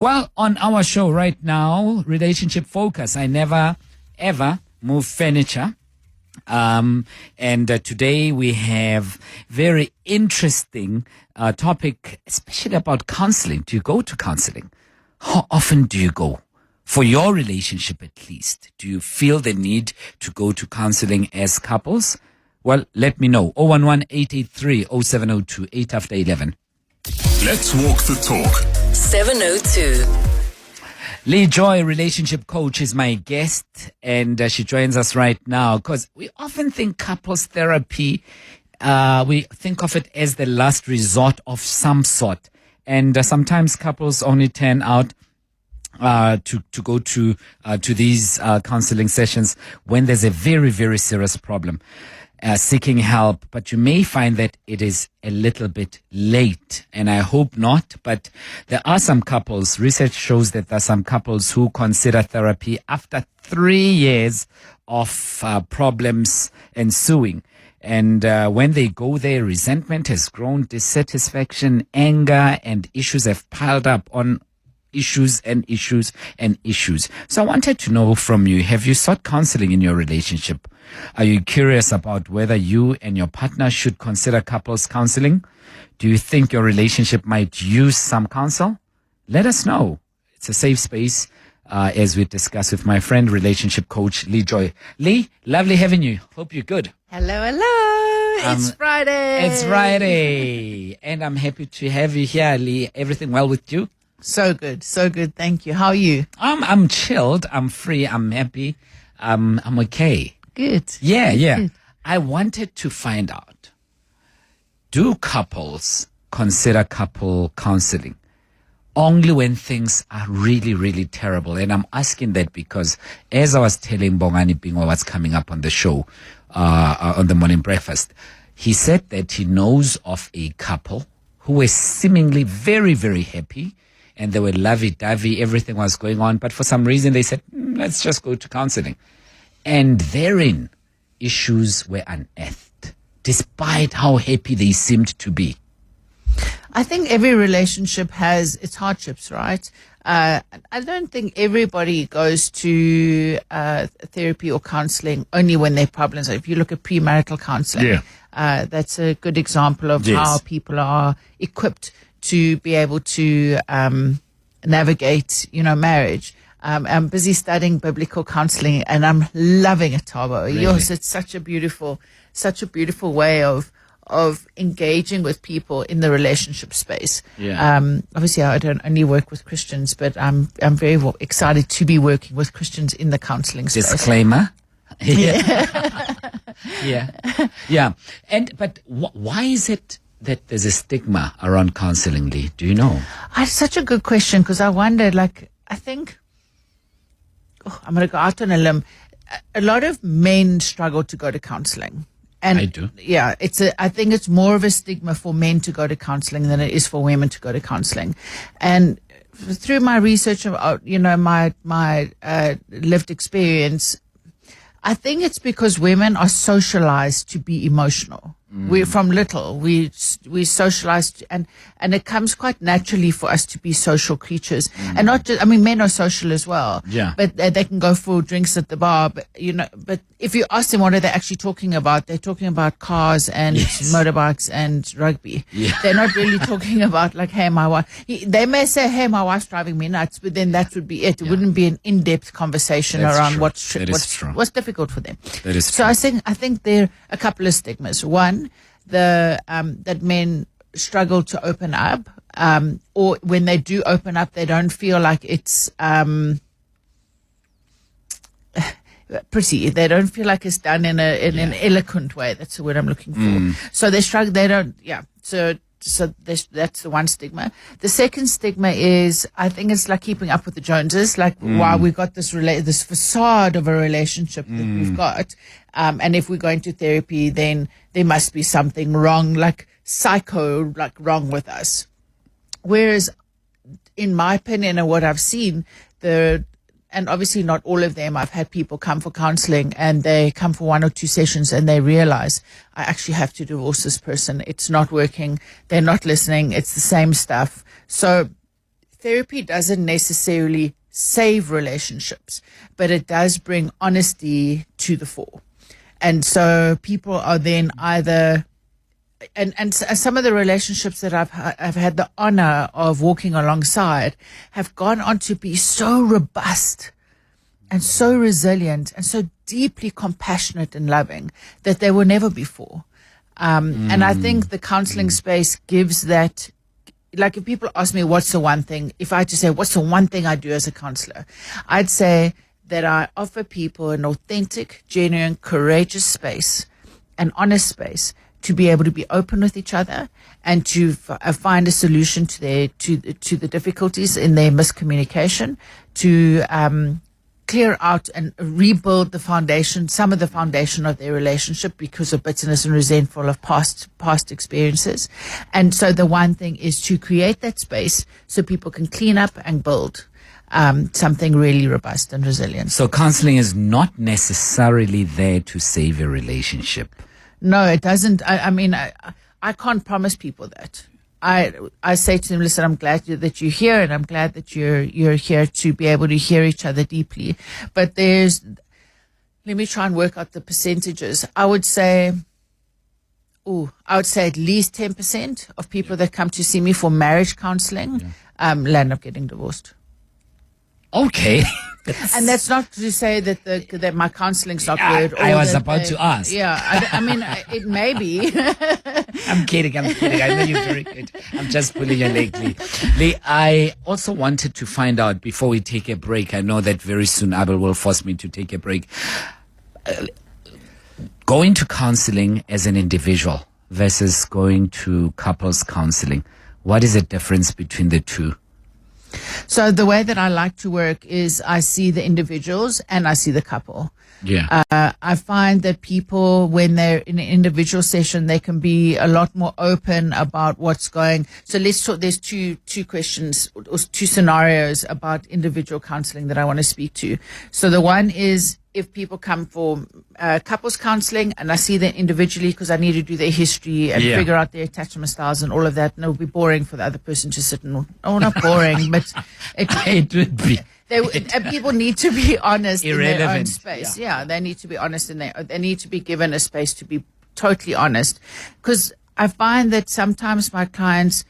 Well, on our show right now, relationship focus. I never, ever move furniture. Today we have very interesting topic, especially about counseling. Do you go to counseling? How often do you go? For your relationship, at least. Do you feel the need to go to counseling as couples? Well, let me know. 011-883-0702, 8 after 11. Let's walk the talk. 702. Leigh Joy, relationship coach, is my guest, and she joins us right now because we often think couples therapy, we think of it as the last resort of some sort. And sometimes couples only turn out to go to these counseling sessions when there's a very, very serious problem. Seeking help, but you may find that it is a little bit late, and I hope not, but there are some couples, research shows that there are some couples who consider therapy after 3 years of problems ensuing. And when they go there, resentment has grown, dissatisfaction, anger, and issues have piled up on issues and issues and issues. So I wanted to know from you, have you sought counseling in your relationship? Are you curious about whether you and your partner should consider couples counseling? Do you think your relationship might use some counsel? Let us know. It's a safe space as we discuss with my friend, relationship coach, Leigh Joy. Leigh, lovely having you. Hope you're good. Hello, hello. It's Friday. It's Friday. And I'm happy to have you here, Leigh. Everything well with you? So good. Thank you. How are you? I'm chilled. I'm free. I'm happy. I'm okay. Good. Yeah. Good. I wanted to find out, do couples consider couple counseling only when things are really, really terrible? And I'm asking that because as I was telling Bongani Bingo what's coming up on the show, on the morning breakfast, he said that he knows of a couple who were seemingly very, very happy, and they were lovey-dovey, everything was going on, but for some reason they said, let's just go to counseling. And therein, issues were unearthed, despite how happy they seemed to be. I think every relationship has its hardships, right? I don't think everybody goes to therapy or counseling only when there are problems. If you look at premarital counseling, that's a good example of how people are equipped to be able to navigate, marriage. I'm busy studying biblical counseling, and I'm loving it, Thabo. Really? Yours, it's such a beautiful way of engaging with people in the relationship space. Obviously, I don't only work with Christians, but I'm very excited to be working with Christians in the counseling space. Disclaimer. Yeah. But why is it that there's a stigma around counseling, Leigh? Do you know? It's such a good question, because I wondered, I think, I'm going to go out on a limb. A lot of men struggle to go to counseling. And I do. Yeah, I think it's more of a stigma for men to go to counseling than it is for women to go to counseling. And through my research, my lived experience, I think it's because women are socialized to be emotional. We're from little, we socialized, and it comes quite naturally for us to be social creatures. And not just, men are social as well. Yeah. But they can go for drinks at the bar. But if you ask them what are they actually talking about, they're talking about cars and motorbikes and rugby. Yeah. They're not really talking about hey, my wife. They may say, hey, my wife's driving me nuts, but then that would be it. It wouldn't be an in-depth conversation around what's difficult for them. That is true. So I think there are a couple of stigmas. One, that men struggle to open up, or when they do open up, they don't feel like it's pretty. They don't feel like it's done in an eloquent way. That's the word I'm looking for. So they struggle. They don't. Yeah. So that's the one stigma. The second stigma is, I think it's like keeping up with the Joneses. Wow, we've got this facade of a relationship that we've got, and if we're going to therapy, then there must be something wrong, wrong with us. Whereas, in my opinion and what I've seen, and obviously not all of them, I've had people come for counseling and they come for 1 or 2 sessions and they realize, I actually have to divorce this person. It's not working. They're not listening. It's the same stuff. So therapy doesn't necessarily save relationships, but it does bring honesty to the fore. And so people are then either, and some of the relationships that I've had the honor of walking alongside have gone on to be so robust and so resilient and so deeply compassionate and loving that they were never before. And I think the counseling space gives that. Like if people ask me, what's the one thing, if I had to say, what's the one thing I do as a counselor, I'd say that I offer people an authentic, genuine, courageous space, an honest space to be able to be open with each other and to find a solution to the difficulties in their miscommunication, to clear out and rebuild the foundation, some of the foundation of their relationship because of bitterness and resentful of past experiences. And so the one thing is to create that space so people can clean up and build something really robust and resilient. So counseling is not necessarily there to save a relationship. No, it doesn't. I mean, I can't promise people that. I say to them, listen, I'm glad that you're here, and I'm glad that you're here to be able to hear each other deeply. But let me try and work out the percentages. I would say at least 10% of people that come to see me for marriage counseling land up getting divorced. Okay. And that's not to say that my counseling's not good. I was about to ask. Yeah, I mean, it may be. I'm kidding. I know you're very good. I'm just pulling your leg, Leigh. Leigh, I also wanted to find out before we take a break. I know that very soon Abel will force me to take a break. Going to counseling as an individual versus going to couples counseling, what is the difference between the two? So the way that I like to work is I see the individuals and I see the couple. Yeah. I find that people, when they're in an individual session, they can be a lot more open about what's going. So let's talk. There's two questions or two scenarios about individual counseling that I want to speak to. So the one is if people come for couples counseling and I see them individually because I need to do their history and figure out their attachment styles and all of that, and it would be boring for the other person to sit and, not boring, but it would be. People need to be honest Irrelevant. in their own space. Yeah, they need to be honest they need to be given a space to be totally honest. Because I find that sometimes my clients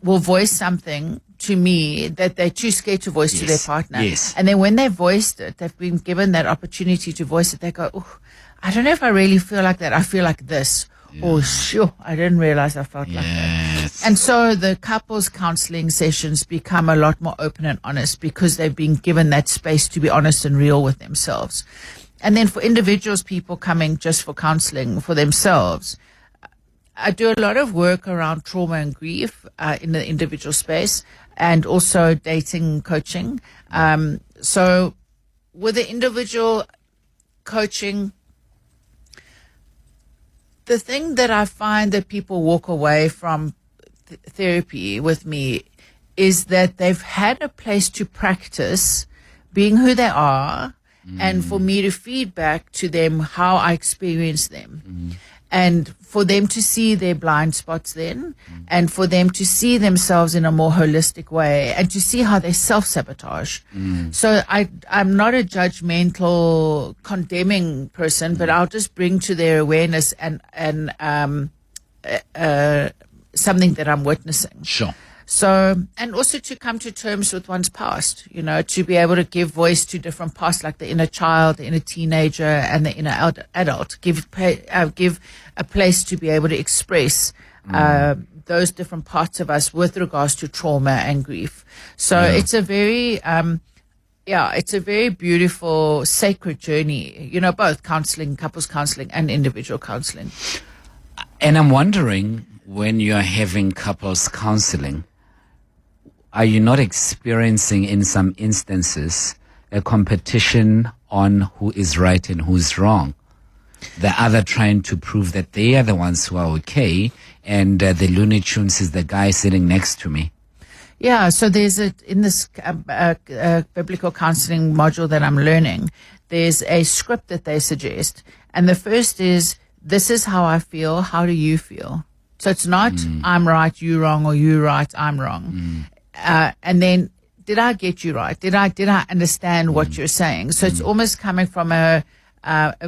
will voice something to me that they're too scared to voice to their partner. Yes. And then when they voiced it, they've been given that opportunity to voice it, they go, oh, I don't know if I really feel like that. I feel like this. Oh, sure, I didn't realize I felt like that. And so the couples counseling sessions become a lot more open and honest because they've been given that space to be honest and real with themselves. And then for individuals, people coming just for counseling for themselves, I do a lot of work around trauma and grief in the individual space and also dating coaching. So with the individual coaching, the thing that I find that people walk away from therapy with me is that they've had a place to practice being who they are and for me to feed back to them how I experience them. And for them to see their blind spots then, and for them to see themselves in a more holistic way, and to see how they self-sabotage. So I'm not a judgmental, condemning person, but I'll just bring to their awareness and something that I'm witnessing. Sure. So, and also to come to terms with one's past, to be able to give voice to different pasts, like the inner child, the inner teenager, and the inner adult. Give a place to be able to express those different parts of us with regards to trauma and grief. So it's a very, it's a very beautiful, sacred journey. Both counseling, couples counseling, and individual counseling. And I'm wondering, when you're having couples counseling, are you not experiencing in some instances a competition on who is right and who's wrong? The other trying to prove that they are the ones who are okay, and the Looney Tunes is the guy sitting next to me. Yeah, so there's in this biblical counseling module that I'm learning, there's a script that they suggest. And the first is, this is how I feel, how do you feel? So it's not I'm right, you wrong, or you right, I'm wrong. And then, did I get you right? Did I understand what you're saying? So it's almost coming from a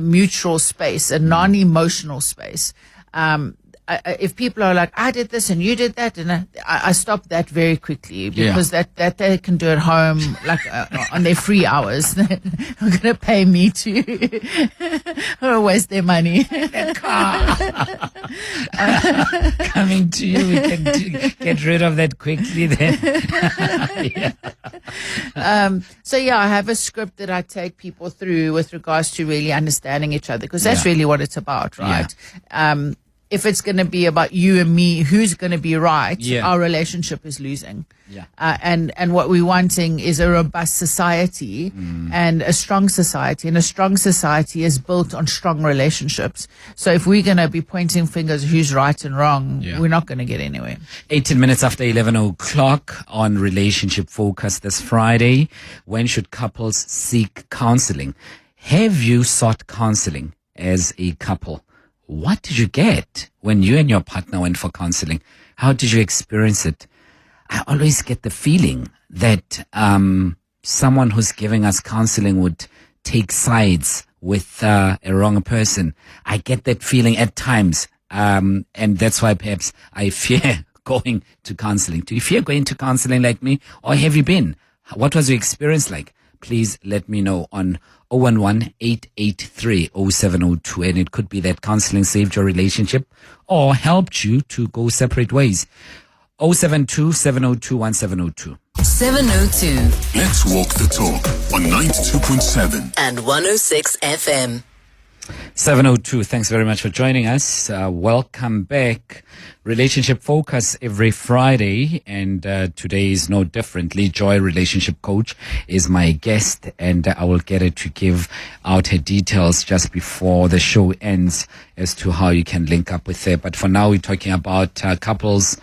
mutual space, a non-emotional space. If people are like, I did this and you did that, and I stop that very quickly, because that they can do at home, like on their free hours. They're going to pay me to waste their money. Coming to you, we can get rid of that quickly then. So I have a script that I take people through with regards to really understanding each other, because that's really what it's about, right? If it's going to be about you and me, who's going to be right, our relationship is losing. And what we're wanting is a robust society and a strong society. And a strong society is built on strong relationships. So if we're going to be pointing fingers who's right and wrong, we're not going to get anywhere. 18 minutes after 11 o'clock on Relationship Focus this Friday. When should couples seek counseling? Have you sought counseling as a couple? What did you get when you and your partner went for counseling? How did you experience it? I always get the feeling that someone who's giving us counseling would take sides with a wrong person. I get that feeling at times, and that's why perhaps I fear going to counseling. Do you fear going to counseling like me, or have you been? What was your experience like? Please let me know on 011-883-0702. And it could be that counseling saved your relationship or helped you to go separate ways. 072-702-1702. 702. Let's walk the talk on 92.7 and 106 FM. 702. Thanks very much for joining us. Welcome back. Relationship Focus every Friday, and today is no different. Leigh Joy, relationship coach, is my guest, and I will get her to give out her details just before the show ends as to how you can link up with her. But for now, we're talking about couples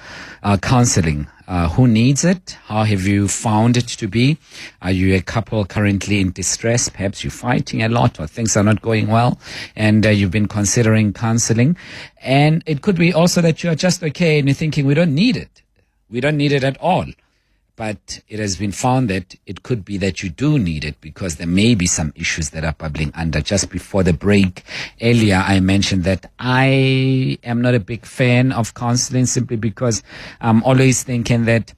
counseling. Who needs it? How have you found it to be? Are you a couple currently in distress? Perhaps you're fighting a lot, or things are not going well, and you've been considering counseling. And it could be also that you're just okay and you're thinking, we don't need it. We don't need it at all. But it has been found that it could be that you do need it, because there may be some issues that are bubbling under. Just before the break earlier, I mentioned that I am not a big fan of counseling, simply because I'm always thinking that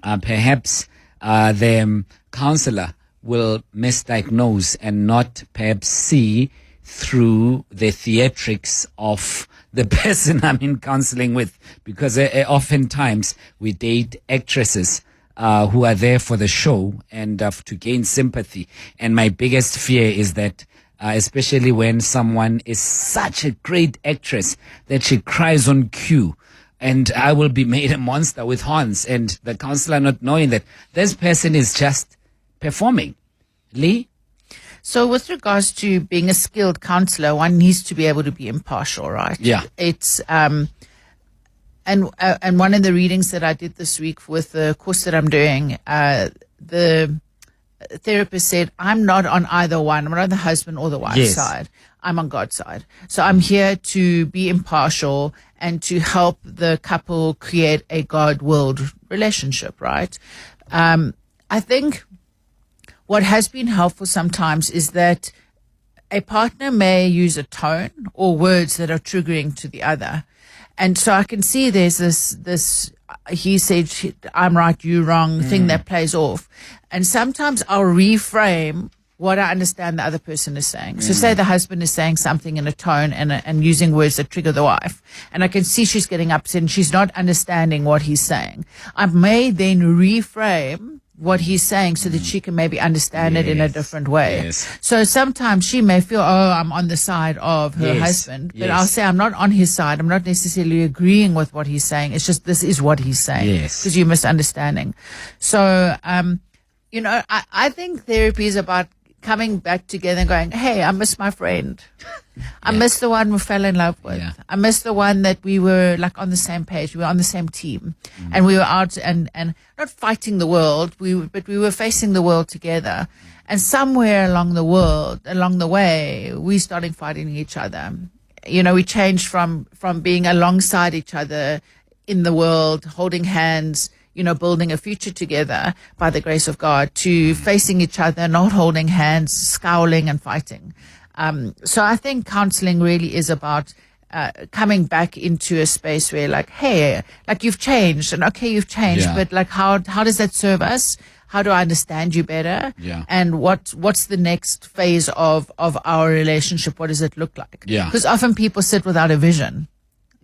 perhaps the counselor will misdiagnose and not perhaps see through the theatrics of the person I'm in counseling with, because oftentimes we date actresses who are there for the show and to gain sympathy. And my biggest fear is that, especially when someone is such a great actress that she cries on cue, and I will be made a monster with horns, and the counselor not knowing that this person is just performing. Leigh? So with regards to being a skilled counselor, one needs to be able to be impartial, right? Yeah. It's and one of the readings that I did this week with the course that I'm doing, the therapist said, I'm not on either one. I'm not on the husband or the wife's side. I'm on God's side. So I'm here to be impartial and to help the couple create a God-willed relationship, right? I think what has been helpful sometimes is that a partner may use a tone or words that are triggering to the other. And so I can see there's this he said, I'm right, you wrong thing that plays off. And sometimes I'll reframe what I understand the other person is saying. So say the husband is saying something in a tone and using words that trigger the wife, and I can see she's getting upset and she's not understanding what he's saying. I may then reframe what he's saying so that she can maybe understand it in a different way. So sometimes she may feel, oh, I'm on the side of her husband, but I'll say I'm not on his side. I'm not necessarily agreeing with what he's saying. It's just, this is what he's saying, because you're misunderstanding. So, you know, I think therapy is about coming back together and going, hey, I miss my friend. I miss the one we fell in love with. I miss the one that we were like on the same page. We were on the same team, and we were out and not fighting the world, but we were facing the world together. And somewhere along the way, we started fighting each other. You know, we changed from being alongside each other in the world, holding hands, building a future together by the grace of God, to facing each other, not holding hands, scowling and fighting. So I think counseling really is about coming back into a space where, like, hey, like, you've changed, and okay, you've changed, but like, how does that serve us? How do I understand you better? Yeah. And what's the next phase of our relationship? What does it look like? Yeah. Because often people sit without a vision.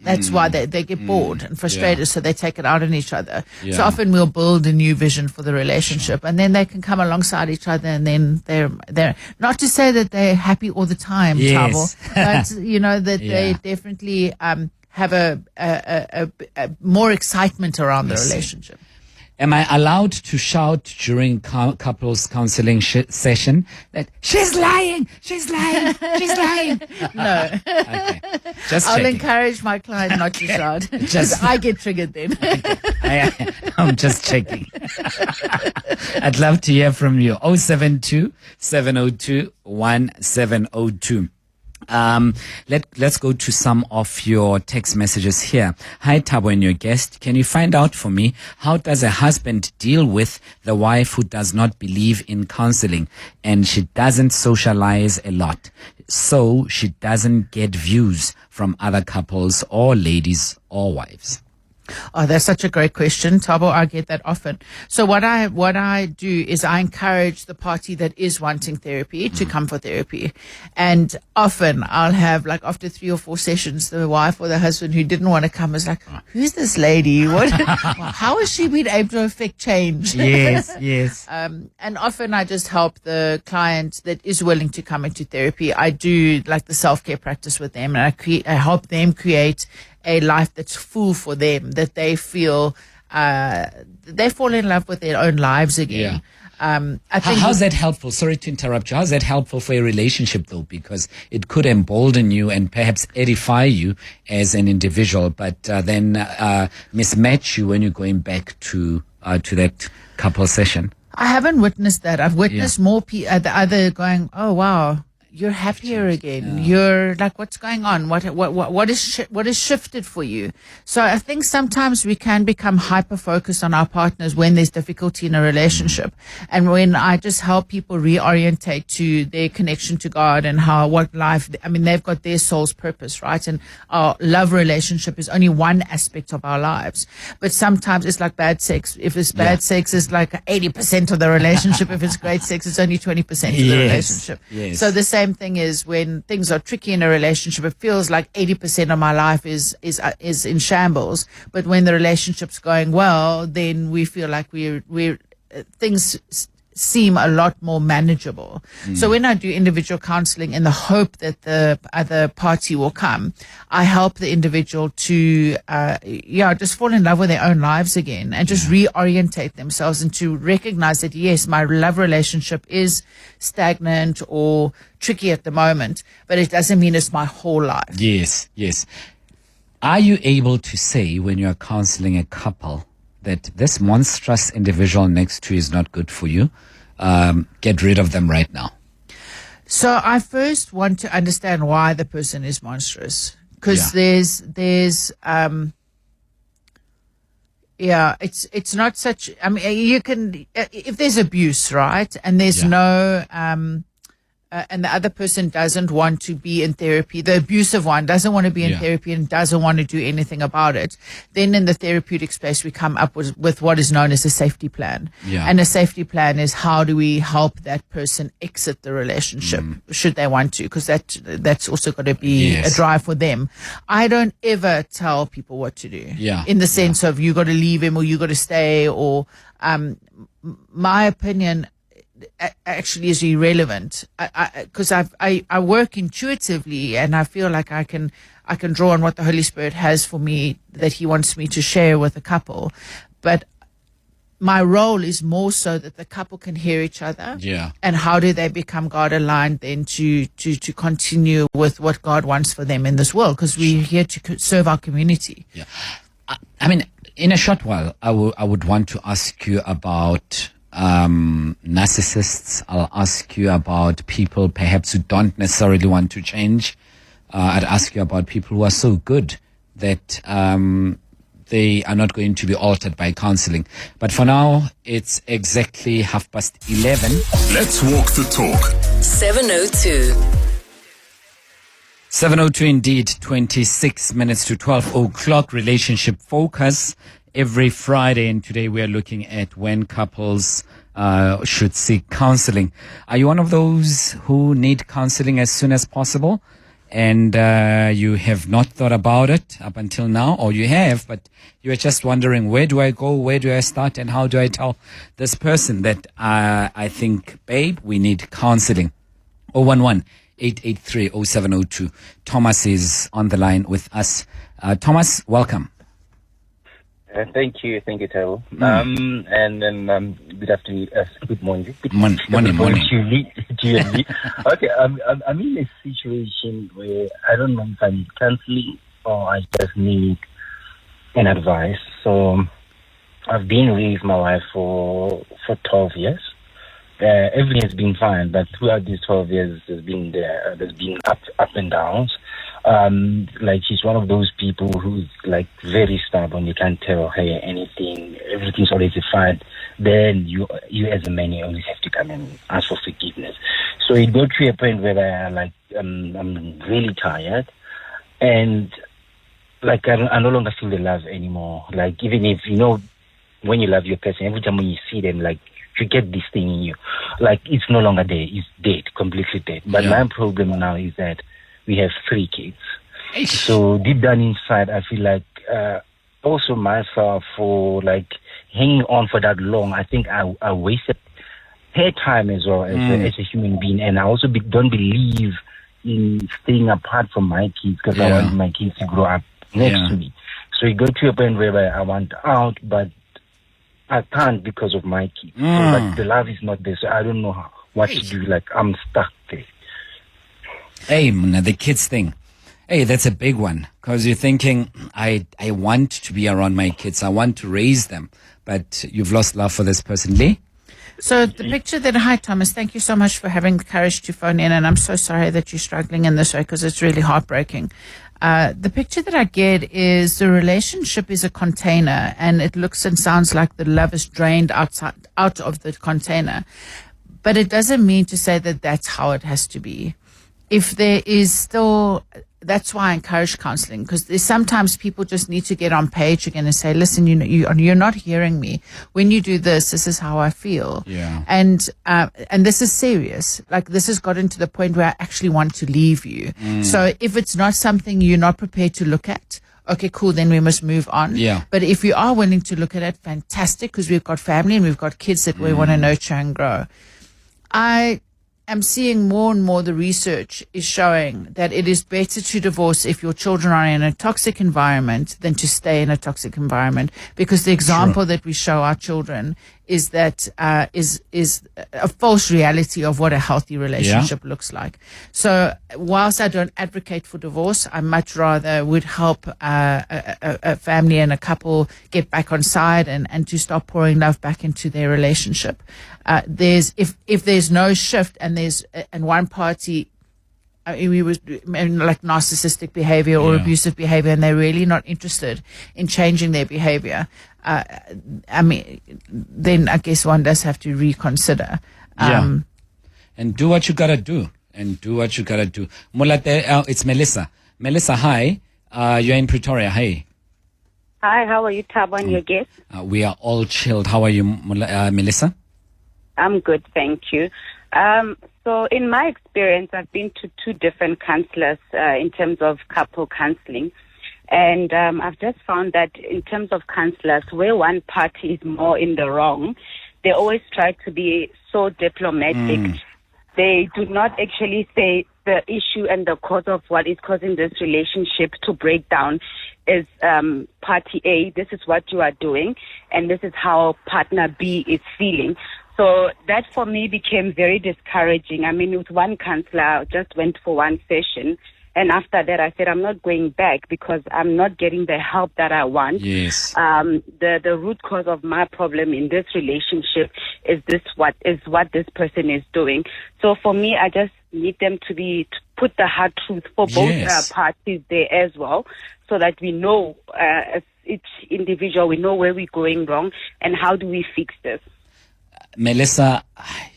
That's why they get bored and frustrated, so they take it out on each other. Yeah. So often we'll build a new vision for the relationship, and then they can come alongside each other, and then they're not to say that they're happy all the time, Yes. Thabo, but that they definitely have a more excitement around the relationship. Am I allowed to shout during couples counseling session that she's lying, she's lying, she's lying? No. Okay. Just I'll checking. encourage my client not to shout, because I get triggered then. I'm just checking. I'd love to hear from you. 072 702 1702. Let's go to some of your text messages here. Hi, Thabo and your guest. Can you find out for me, how does a husband deal with the wife who does not believe in counseling and she doesn't socialize a lot, so she doesn't get views from other couples or ladies or wives? Oh, that's such a great question, Thabo. I get that often. So what I do is I encourage the party that is wanting therapy to come for therapy. And often I'll have, like, after 3 or 4 sessions, the wife or the husband who didn't want to come is like, who's this lady? How has she been able to affect change? Yes, yes. And often I just help the client that is willing to come into therapy. I do, like, the self-care practice with them, and I help them create a life that's full for them, that they feel they fall in love with their own lives again. I think How's that helpful? Sorry to interrupt you. How's that helpful for a relationship, though? Because it could embolden you and perhaps edify you as an individual, but then mismatch you when you're going back to that couple session. I haven't witnessed that. I've witnessed more people either going, oh wow, you're happier again. You're like, what's going on? What is shifted for you? So I think sometimes we can become hyper focused on our partners when there's difficulty in a relationship. And when I just help people reorientate to their connection to God and they've got their soul's purpose, right? And our love relationship is only one aspect of our lives. But sometimes it's like bad sex. If it's bad sex, it's like 80% of the relationship. If it's great sex, it's only 20% of the relationship. Yes. So the same thing is when things are tricky in a relationship, it feels like 80% of my life is in shambles. But when the relationship's going well, then we feel like things seem a lot more manageable. So when I do individual counseling in the hope that the other party will come, I help the individual to just fall in love with their own lives again and just reorientate themselves and to recognize that, yes, my love relationship is stagnant or tricky at the moment, but it doesn't mean it's my whole life. Yes, yes. Are you able to say, when you're counseling a couple, that this monstrous individual next to you is not good for you? Get rid of them right now. So I first want to understand why the person is monstrous, because there's it's not such. I mean, you can, if there's abuse, right, and there's no and the other person doesn't want to be in therapy, the abusive one doesn't want to be in therapy and doesn't want to do anything about it, then in the therapeutic space we come up with what is known as a safety plan. And a safety plan is, how do we help that person exit the relationship should they want to, because that's also got to be a drive for them. I don't ever tell people what to do in the sense of you got to leave him or you got to stay, or my opinion actually is irrelevant, because I work intuitively and I feel like I can draw on what the Holy Spirit has for me that He wants me to share with a couple. But my role is more so that the couple can hear each other. And how do they become God aligned then to continue with what God wants for them in this world, because we're here to serve our community. I mean, in a short while, I would want to ask you about narcissists. I'll ask you about people perhaps who don't necessarily want to change. I'd ask you about people who are so good that they are not going to be altered by counseling. But for now, it's exactly 11:30. Let's walk the talk. 702. 7:02 indeed, 26 minutes to 12 o'clock. Relationship Focus every Friday, and today we are looking at when couples should seek counseling. Are you one of those who need counseling as soon as possible, and you have not thought about it up until now, or you have, but you are just wondering, where do I go, where do I start, and how do I tell this person that I think, babe, we need counseling? 011-883-0702. Thomas is on the line with us. Thomas, welcome. Thank you, Thabo. And then good afternoon, good morning. Morning. To you. Okay, I'm in a situation where I don't know if I need counseling or I just need an advice. So I've been with my wife for 12 years. Everything has been fine, but throughout these 12 years, there's been up and downs. Like she's one of those people who's like very stubborn. You can't tell her anything. Everything's always fine. Then you as a man, you always have to come and ask for forgiveness. So it got to a point where I'm really tired, and like I no longer feel the love anymore. Like even if when you love your person, every time when you see them, like you get this thing in you, like it's no longer there. It's dead, completely dead. But my problem now is that we have 3 kids. So deep down inside, I feel like also myself for like hanging on for that long. I think I wasted her time as well as a human being, and I also don't believe in staying apart from my kids because I want my kids to grow up next to me. So it got to a point where I want out, but I can't because of my kids. So, but the love is not there, so I don't know what to do. Like I'm stuck there. Hey, the kids thing. Hey, that's a big one, because you're thinking, I want to be around my kids. I want to raise them, but you've lost love for this person. Leigh? So the picture that, hi Thomas, thank you so much for having the courage to phone in, and I'm so sorry that you're struggling in this way because it's really heartbreaking. The picture that I get is the relationship is a container, and it looks and sounds like the love is drained out of the container, but it doesn't mean to say that that's how it has to be. If there is still, that's why I encourage counseling, because there's sometimes people just need to get on page again and say, listen, you're not hearing me. When you do this is how I feel. Yeah. And this is serious. Like this has gotten to the point where I actually want to leave you. So if it's not something you're not prepared to look at, okay, cool, then we must move on. Yeah. But if you are willing to look at it, fantastic, because we've got family and we've got kids that we want to nurture and grow. I'm seeing more and more the research is showing that it is better to divorce if your children are in a toxic environment than to stay in a toxic environment, because the example that we show our children is that is a false reality of what a healthy relationship looks like. So whilst I don't advocate for divorce, I much rather would help a family and a couple get back on side and to start pouring love back into their relationship. If there's no shift and one party like narcissistic behavior or abusive behavior, and they're really not interested in changing their behavior, then I guess one does have to reconsider. And do what you gotta do. Mulate, it's Melissa. Melissa, hi. You're in Pretoria. Hi. Hi, how are you, Thabo, and your guest? We are all chilled. How are you, Melissa? I'm good, thank you. So in my experience, I've been to 2 different counselors in terms of couple counseling. And I've just found that in terms of counselors, where one party is more in the wrong, they always try to be so diplomatic. They do not actually say the issue and the cause of what is causing this relationship to break down is party A, this is what you are doing, and this is how partner B is feeling. So that for me became very discouraging. I mean, with one counselor, I just went for one session. And after that, I said, I'm not going back because I'm not getting the help that I want. Yes. The root cause of my problem in this relationship is what this person is doing. So for me, I just need them to put the hard truth for both parties there as well, so that we know each individual, we know where we're going wrong and how do we fix this. Melissa,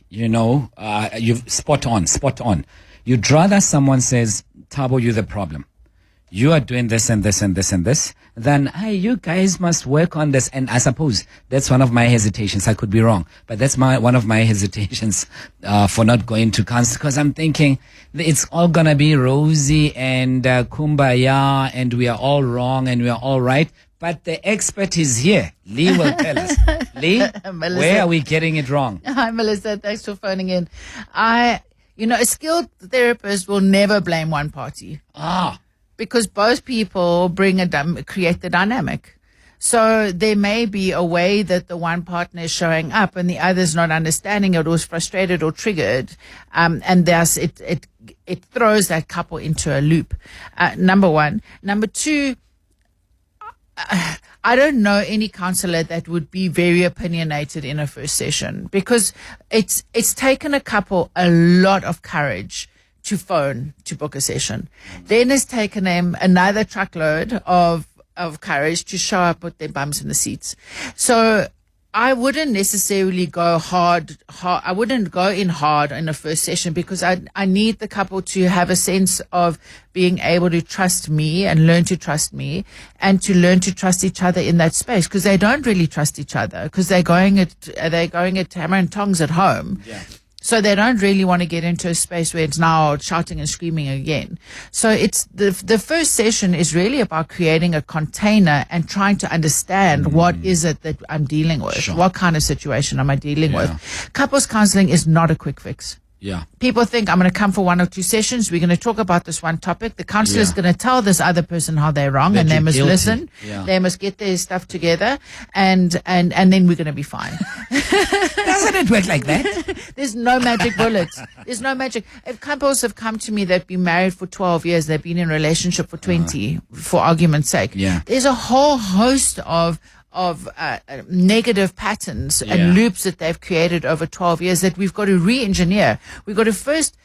you've spot on. You'd rather someone says, Thabo, you're the problem. You are doing this and this and this and this. Then, hey, you guys must work on this. And I suppose that's one of my hesitations. I could be wrong, but that's one of my hesitations for not going to counsel, because I'm thinking it's all gonna be rosy and kumbaya, and we are all wrong and we are all right. But the expert is here. Leigh will tell us. Leigh, where are we getting it wrong? Hi, Melissa. Thanks for phoning in. A skilled therapist will never blame one party. Because both people create the dynamic. So there may be a way that the one partner is showing up and the other's not understanding it, or is frustrated or triggered, and thus it throws that couple into a loop. Number one. Number two, I don't know any counselor that would be very opinionated in a first session, because it's taken a couple a lot of courage to phone to book a session. Then it's taken them another truckload of courage to show up with their bums in the seats. So I wouldn't necessarily go hard. I wouldn't go in hard in the first session, because I need the couple to have a sense of being able to trust me and learn to trust me, and to learn to trust each other in that space, because they don't really trust each other, because they're going at hammer and tongs at home. Yeah. So they don't really want to get into a space where it's now shouting and screaming again. So it's the first session is really about creating a container and trying to understand what is it that I'm dealing with. Sure. What kind of situation am I dealing with? Couples counseling is not a quick fix. Yeah. People think I'm going to come for 1 or 2 sessions. We're going to talk about this one topic. The counselor is going to tell this other person how they're wrong, and they must listen. Yeah. They must get their stuff together, and then we're going to be fine. Doesn't it work like that? There's no magic bullets. There's no magic. If couples have come to me that've been married for 12 years, they've been in a relationship for 20, for argument's sake. Yeah. There's a whole host of negative patterns and loops that they've created over 12 years that we've got to re-engineer. We've got to first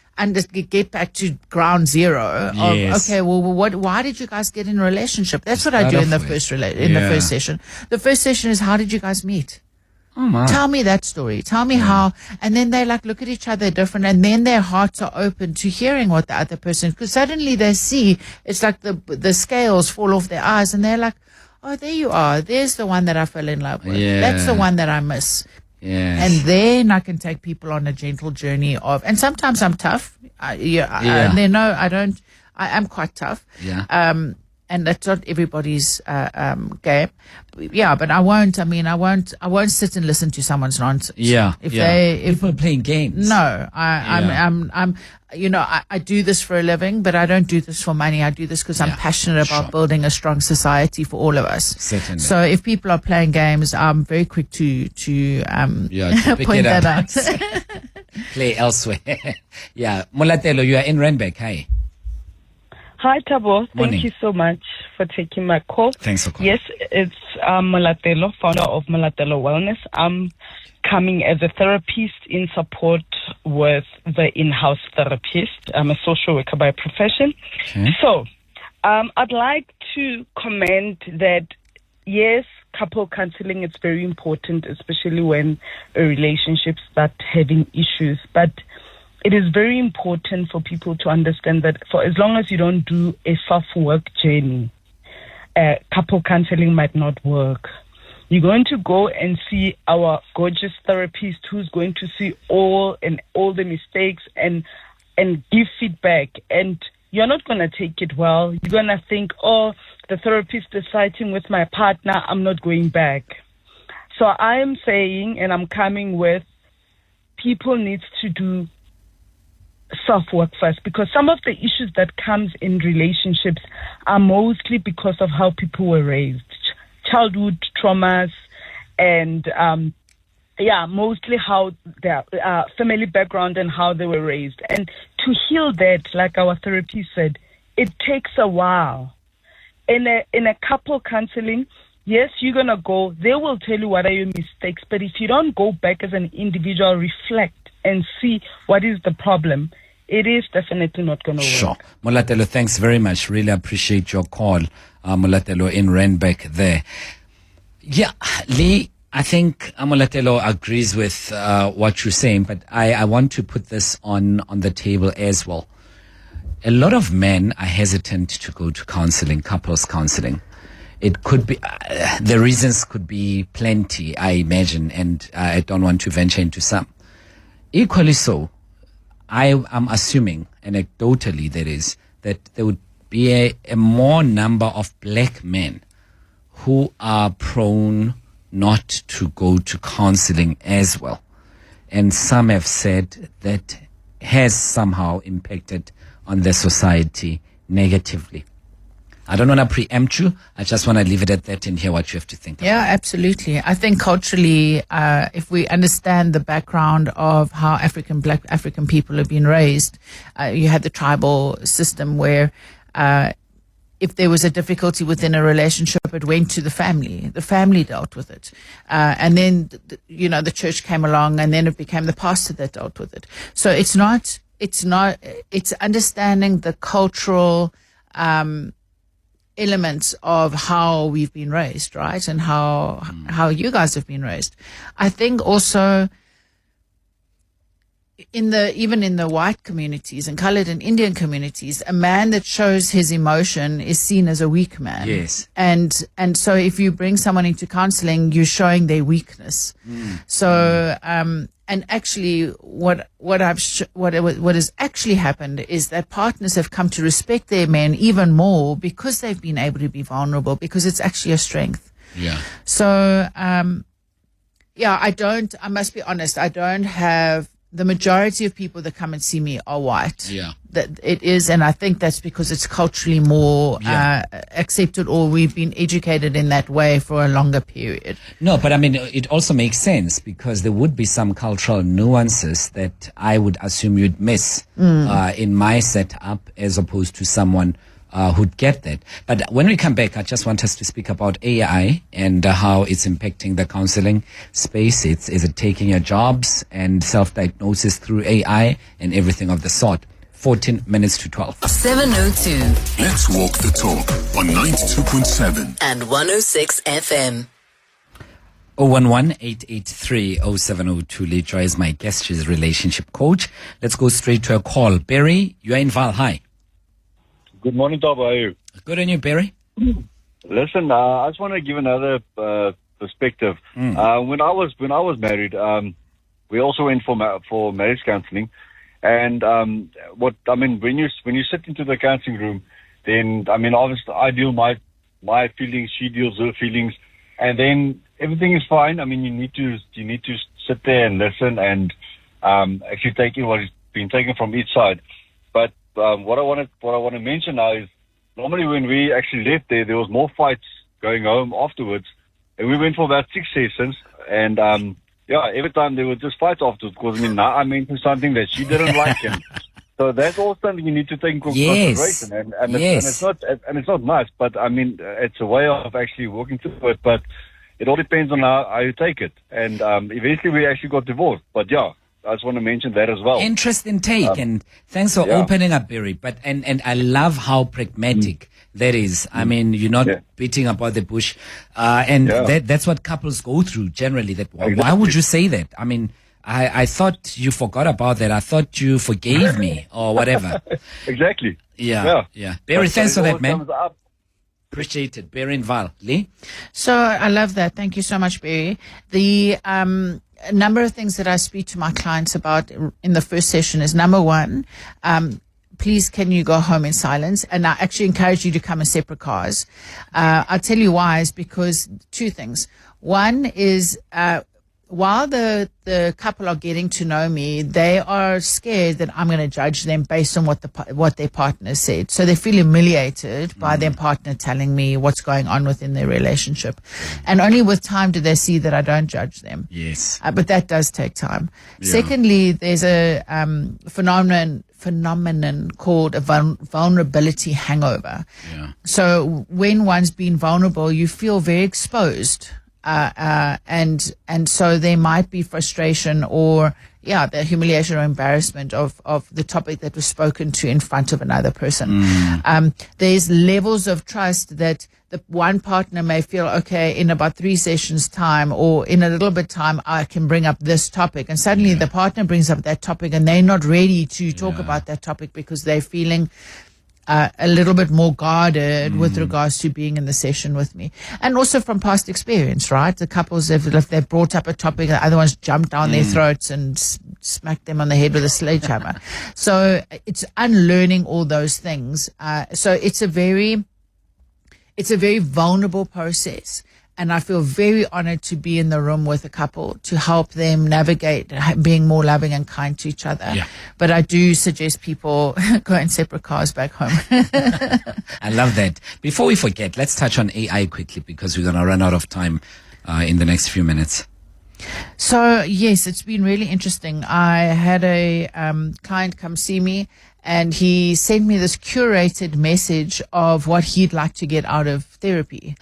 get back to ground zero. Yes. Okay, well, why did you guys get in a relationship? That's what I do in the first session. The first session is, how did you guys meet? Oh my. Tell me that story. Tell me how. And then they look at each other different, and then their hearts are open to hearing what the other person, because suddenly they see, it's like the scales fall off their eyes, and they're like, oh, there you are. There's the one that I fell in love with. Yeah. That's the one that I miss. Yes. And then I can take people on a gentle journey of, and sometimes I'm tough. They know I don't. I am quite tough. Yeah. And that's not everybody's game. Yeah, but I won't sit and listen to someone's nonsense. Yeah. If people are playing games. No, I'm I do this for a living, but I don't do this for money. I do this because I'm passionate about building a strong society for all of us. Certainly. So if people are playing games, I'm very quick to pick point it up. that out. Play elsewhere. Yeah. Mulatelo, you are in Randburg. Hi. Hi, Thabo. Morning. Thank you so much for taking my call. Thanks for calling. Yes, it's Mulatelo, founder of Mulatelo Wellness. I'm coming as a therapist in support with the in-house therapist. I'm a social worker by profession. Okay. So, I'd like to comment that, yes, couple counseling is very important, especially when a relationship starts having issues. But it is very important for people to understand that for as long as you don't do a self-work journey, couple counseling might not work. You're going to go and see our gorgeous therapist who's going to see all the mistakes and give feedback. And you're not going to take it well. You're going to think, oh, the therapist is fighting with my partner, I'm not going back. So I am saying, and I'm coming with, people need to do self-work first, because some of the issues that comes in relationships are mostly because of how people were raised, childhood traumas, and mostly how their family background and how they were raised. And to heal that, like our therapist said, it takes a while. In a couple counseling, yes, you're gonna go. They will tell you what are your mistakes, but if you don't go back as an individual, reflect and see what is the problem, it is definitely not going to Sure. work. Molatelo, thanks very much. Really appreciate your call. Molatelo in Randbeck there. Yeah, Leigh, I think Molatelo agrees with what you're saying, but I want to put this on the table as well. A lot of men are hesitant to go to counseling, couples counseling. It could be, the reasons could be plenty, I imagine, and I don't want to venture into some. Equally so, I am assuming, anecdotally that there would be a more number of black men who are prone not to go to counseling as well. And some have said that has somehow impacted on the society negatively. I don't want to preempt you. I just want to leave it at that and hear what you have to think about. Yeah, absolutely. I think culturally, if we understand the background of how black African people have been raised, you had the tribal system where if there was a difficulty within a relationship, it went to the family. The family dealt with it. And then, the church came along, and then it became the pastor that dealt with it. So it's understanding the cultural elements of how we've been raised, right? And how you guys have been raised. I think also even in the white communities and colored and Indian communities, a man that shows his emotion is seen as a weak man. Yes. And so if you bring someone into counseling, you're showing their weakness. So, and actually what has actually happened is that partners have come to respect their men even more because they've been able to be vulnerable, because it's actually a strength. Yeah. So, I must be honest, I don't have, the majority of people that come and see me are white. Yeah. That it is, and I think that's because it's culturally more accepted, or we've been educated in that way for a longer period. No, but I mean, it also makes sense because there would be some cultural nuances that I would assume you'd miss in my setup as opposed to someone who'd get that. But when we come back, I just want us to speak about AI and how it's impacting the counseling space. Is it taking your jobs and self-diagnosis through AI and everything of the sort? 14 minutes to 12. 702 Let's walk the talk on 92.7 and 106 FM. 011-883-0702. Leigh Joy is my guest. She's a relationship coach. Let's go straight to a call. Barry, you're in Val. Hi. Good morning, Thabo. How are you? Good on you, Barry. Listen, I just want to give another perspective. When I was married, we also went for marriage counseling, and when you sit into the counseling room, then obviously I deal my feelings, she deals her feelings, and then everything is fine. I mean, you need to sit there and listen and actually take in what is being taken from each side. But what I want to mention now is normally when we actually left there was more fights going home afterwards, and we went for about 6 sessions, and every time there were just fights afterwards because now I mentioned something that she didn't like, and so that's all something you need to take in consideration. And it's not nice, but I mean it's a way of actually working through it. But it all depends on how you take it, and eventually we actually got divorced. But I just want to mention that as well. Interesting take, and thanks for opening up, Barry. But and I love how pragmatic that is. I mean, you're not beating about the bush, and that's what couples go through generally. Why would you say that? I mean, I thought you forgot about that. I thought you forgave me or whatever. Exactly. Yeah. Barry, thanks for that, man. Appreciate it. Barry and Val. Leigh? So I love that. Thank you so much, Barry. The a number of things that I speak to my clients about in the first session is, number one, please can you go home in silence? And I actually encourage you to come in separate cars. I'll tell you why, is because two things. One is while the couple are getting to know me, they are scared that I'm going to judge them based on what their partner said. So they feel humiliated by their partner telling me what's going on within their relationship. And only with time do they see that I don't judge them. Yes. But that does take time. Yeah. Secondly, there's a phenomenon called a vulnerability hangover. Yeah. So when one's been vulnerable, you feel very exposed. And so there might be frustration or the humiliation or embarrassment of the topic that was spoken to in front of another person. There's levels of trust that the one partner may feel, okay, in about 3 sessions time or in a little bit time, I can bring up this topic. And suddenly the partner brings up that topic and they're not ready to talk about that topic because they're feeling a little bit more guarded with regards to being in the session with me. And also from past experience, right? The couples, if they've brought up a topic, the other ones jump down their throats and smack them on the head with a sledgehammer. So it's unlearning all those things. So it's a very vulnerable process. And I feel very honored to be in the room with a couple to help them navigate being more loving and kind to each other. Yeah. But I do suggest people go in separate cars back home. I love that. Before we forget, let's touch on AI quickly because we're going to run out of time in the next few minutes. So, yes, it's been really interesting. I had a client come see me and he sent me this curated message of what he'd like to get out of therapy.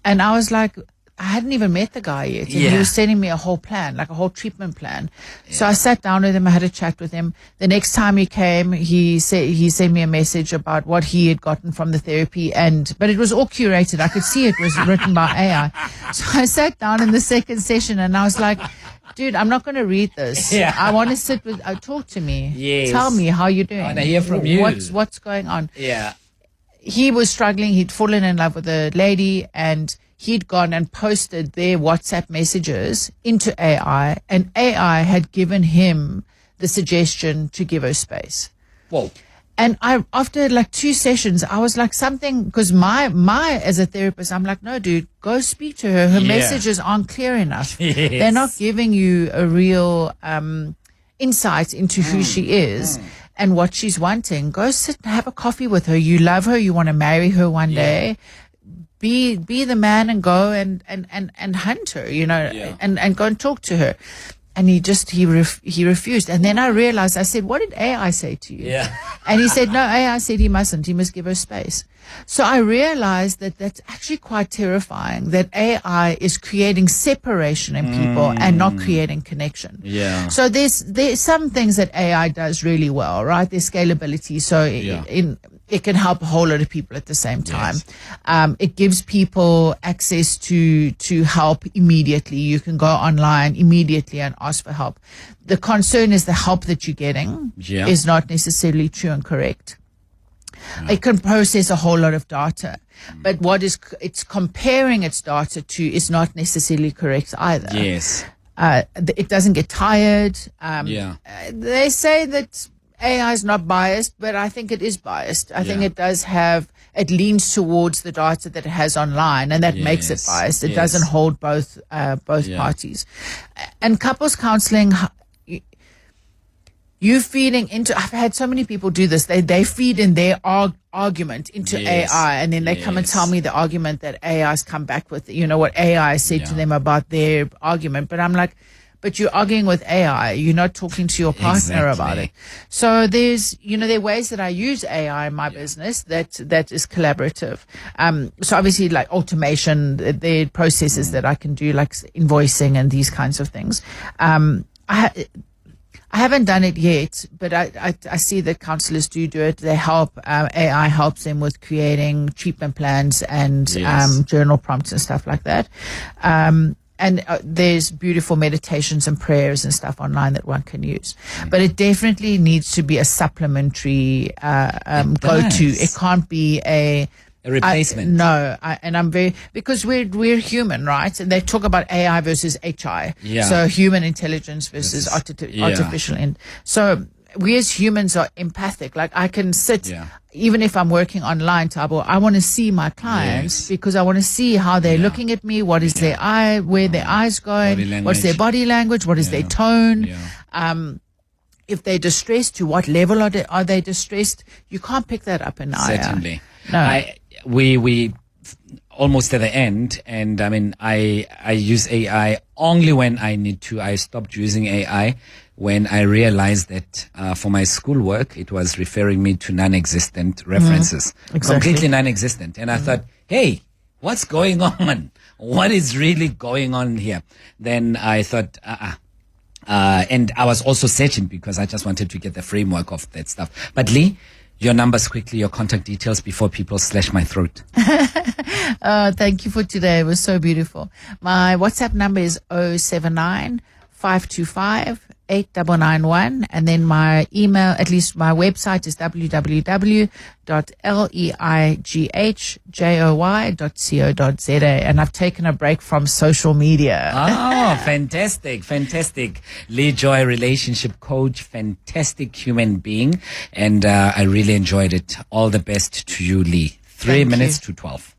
And I was like, I hadn't even met the guy yet. And he was sending me a whole plan, like a whole treatment plan. Yeah. So I sat down with him. I had a chat with him. The next time he came, he sent me a message about what he had gotten from the therapy. But it was all curated. I could see it was written by AI. So I sat down in the second session and I was like, dude, I'm not going to read this. Yeah. I want to sit with, talk to me. Yes. Tell me how you're doing. I want to hear from you. What's going on? Yeah. He was struggling. He'd fallen in love with a lady and he'd gone and posted their WhatsApp messages into AI and AI had given him the suggestion to give her space. Whoa. And after like 2 sessions, I was like something, because my as a therapist, I'm like, no, dude, go speak to her. Her messages aren't clear enough. Yes. They're not giving you a real insight into who she is and what she's wanting. Go sit and have a coffee with her. You love her. You want to marry her one day. Be the man and go and hunt her, and go and talk to her. And he refused. And then I realized, I said, what did AI say to you? Yeah. And he said, no, AI said he mustn't. He must give her space. So I realized that that's actually quite terrifying, that AI is creating separation in people and not creating connection. Yeah. So there's some things that AI does really well, right? There's scalability. So it can help a whole lot of people at the same time. Yes. It gives people access to help immediately. You can go online immediately and ask for help. The concern is the help that you're getting is not necessarily true and correct. No. It can process a whole lot of data, but what it's comparing its data to is not necessarily correct either. Yes. It doesn't get tired. They say that AI is not biased, but I think it is biased. I think it leans towards the data that it has online, and that makes it biased. It doesn't hold both parties. And couples counseling, you feeding into, I've had so many people do this. They feed in their argument into AI, and then they come and tell me the argument that AI's come back with, what AI said to them about their argument. But I'm like, but you're arguing with AI. You're not talking to your partner about it. So there's, there are ways that I use AI in my business that is collaborative. So obviously like automation, there are processes that I can do, like invoicing and these kinds of things. I haven't done it yet, but I see that counselors do it. They help, AI helps them with creating treatment plans and journal prompts and stuff like that. And there's beautiful meditations and prayers and stuff online that one can use. But it definitely needs to be a supplementary go-to. It can't be a replacement. Because we're human, right? And they talk about AI versus HI. Yeah. So human intelligence versus artificial. So we as humans are empathic. Like I can sit, even if I'm working online, Thabo, I want to see my clients because I want to see how they're looking at me. What is their eye, where their eyes going? What's their body language? What is their tone? Yeah. If they're distressed, to what level are they distressed? You can't pick that up in AI. Certainly. No. We almost at the end, and I mean, I use AI only when I need to. I stopped using AI when I realized that for my schoolwork, it was referring me to non-existent references, completely non-existent. And I thought, hey, what's going on? What is really going on here? Then I thought, And I was also searching because I just wanted to get the framework of that stuff. But Leigh, your numbers quickly, your contact details before people slash my throat. Thank you for today. It was so beautiful. My WhatsApp number is 079-525-8991. And then my email, at least my website is www.leigh.joy.co.za. And I've taken a break from social media. Oh, fantastic, fantastic. Leigh Joy, relationship coach, fantastic human being. And I really enjoyed it. All the best to you, Leigh. 3 minutes to 12.